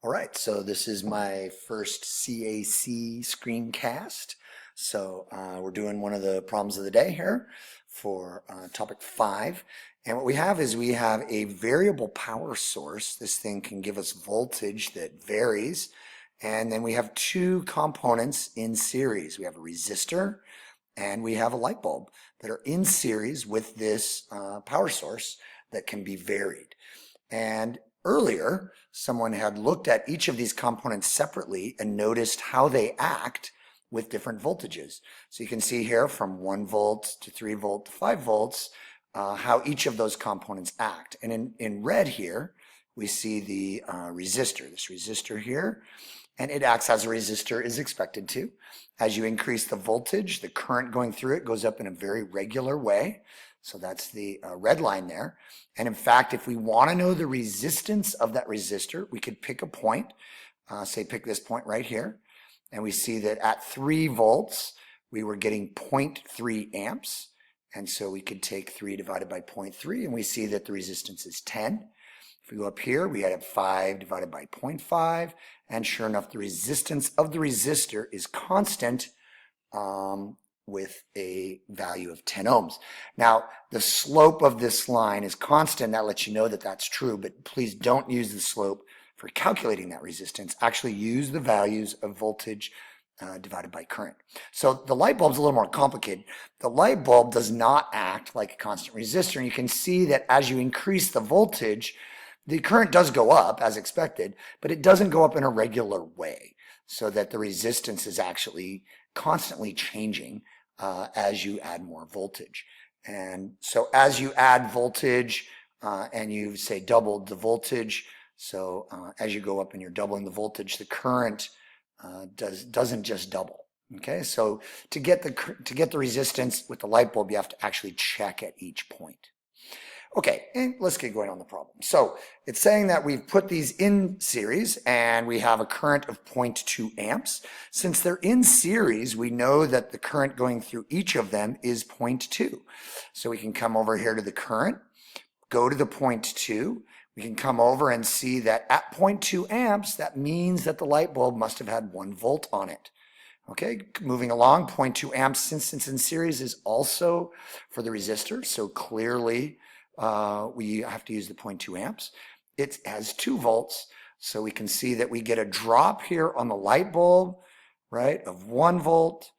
All right, so this is my first CAC screencast. So we're doing one of the problems of the day here for topic 5. And what we have is we have a variable power source. This thing can give us voltage that varies. And then we have two components in series. We have a resistor and we have a light bulb that are in series with this power source that can be varied. And earlier, someone had looked at each of these components separately and noticed how they act with different voltages. So you can see here from 1 volt to 3 volt to 5 volts, how each of those components act. And in red here, we see the resistor, this resistor here, and it acts as a resistor is expected to. As you increase the voltage, the current going through it goes up in a very regular way. So that's the red line there. And in fact, if we want to know the resistance of that resistor, we could pick a point, say pick this point right here. And we see that at 3 volts, we were getting 0.3 amps. And so we could take 3 divided by 0.3, and we see that the resistance is 10. If we go up here, we have 5 divided by 0.5, and sure enough, the resistance of the resistor is constant with a value of 10 ohms. Now, the slope of this line is constant. That lets you know that that's true, but please don't use the slope for calculating that resistance. Actually use the values of voltage divided by current. So the light bulb is a little more complicated. The light bulb does not act like a constant resistor, and you can see that as you increase the voltage, the current does go up as expected, but it doesn't go up in a regular way, so that the resistance is actually constantly changing as you add more voltage. And so as you add voltage and you say doubled the voltage, so as you go up and you're doubling the voltage, the current doesn't just double. Okay, so to get the resistance with the light bulb, you have to actually check at each point. Okay, and let's get going on the problem. So it's saying that we've put these in series and we have a current of 0.2 amps. Since they're in series, we know that the current going through each of them is 0.2. So we can come over here to the current, go to the 0.2. We can come over and see that at 0.2 amps, that means that the light bulb must have had 1 volt on it. Okay, moving along, 0.2 amps since it's in series is also for the resistor. So clearly, we have to use the 0.2 amps. It has 2 volts, so we can see that we get a drop here on the light bulb, right, of 1 volt.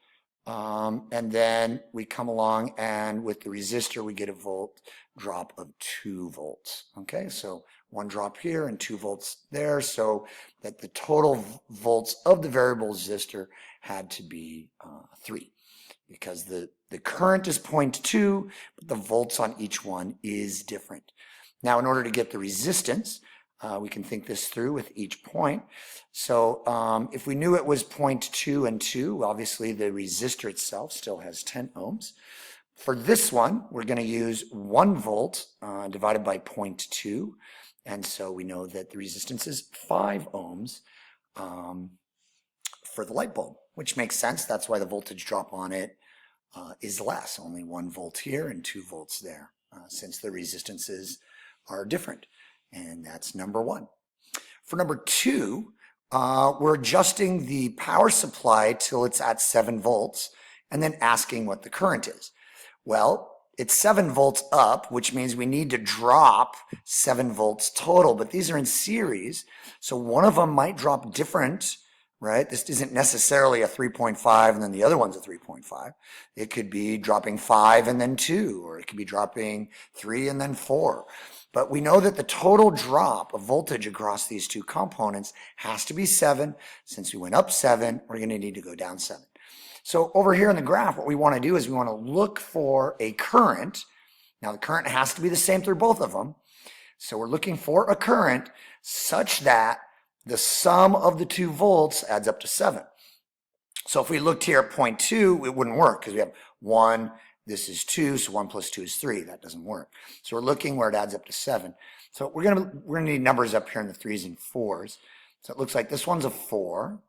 And then we come along and with the resistor, we get a volt drop of 2 volts. Okay, so 1 drop here and 2 volts there, so that the total volts of the variable resistor had to be 3. Because the current is 0.2, but the volts on each one is different. Now, in order to get the resistance, we can think this through with each point. So if we knew it was 0.2 and 2, obviously the resistor itself still has 10 ohms. For this one, we're going to use 1 volt divided by 0.2. And so we know that the resistance is 5 ohms for the light bulb, which makes sense. That's why the voltage drop on it is less, only 1 volt here and 2 volts there, since the resistances are different. And that's number 1. For number 2, we're adjusting the power supply till it's at 7 volts and then asking what the current is. Well, it's 7 volts up, which means we need to drop 7 volts total, but these are in series, so one of them might drop different, right? This isn't necessarily a 3.5 and then the other one's a 3.5. It could be dropping 5 and then 2, or it could be dropping 3 and then 4. But we know that the total drop of voltage across these two components has to be 7. Since we went up 7, we're going to need to go down 7. So over here in the graph, what we want to do is we want to look for a current. Now the current has to be the same through both of them. So we're looking for a current such that the sum of the 2 volts adds up to 7. So if we looked here at 0.2, it wouldn't work because we have 1, this is 2, so 1 plus 2 is 3. That doesn't work. So we're looking where it adds up to 7. So we're gonna need numbers up here in the 3s and 4s. So it looks like this one's a 4,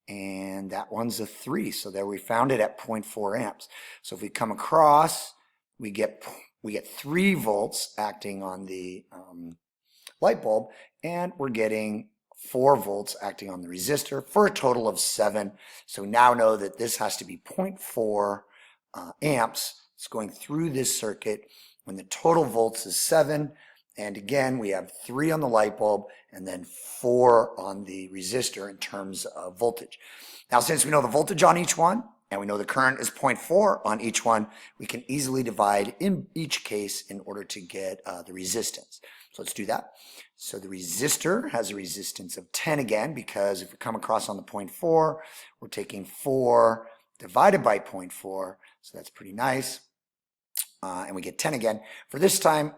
and that one's a 3. So there we found it at 0.4 amps. So if we come across, we get 3 volts acting on the light bulb, and we're getting 4 volts acting on the resistor for a total of 7. So we now know that this has to be 0.4 amps. It's going through this circuit when the total volts is 7. And again, we have 3 on the light bulb and then 4 on the resistor in terms of voltage. Now, since we know the voltage on each one and we know the current is 0.4 on each one, we can easily divide in each case in order to get the resistance. So let's do that. So the resistor has a resistance of 10 again, because if we come across on the 0.4, we're taking 4 divided by 0.4. So that's pretty nice. And we get 10 again. For this time,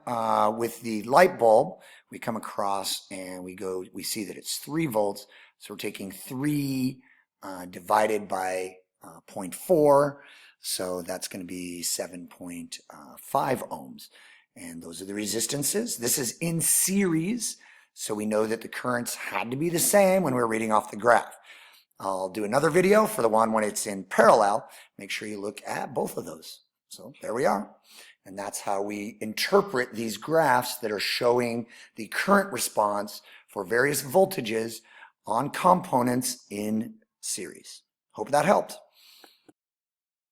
with the light bulb, we come across and we see that it's 3 volts. So we're taking 3 divided by 0.4. So that's going to be 7.5 ohms. And those are the resistances. This is in series, so we know that the currents had to be the same when we're reading off the graph. I'll do another video for the one when it's in parallel. Make sure you look at both of those. So there we are. And that's how we interpret these graphs that are showing the current response for various voltages on components in series. Hope that helped.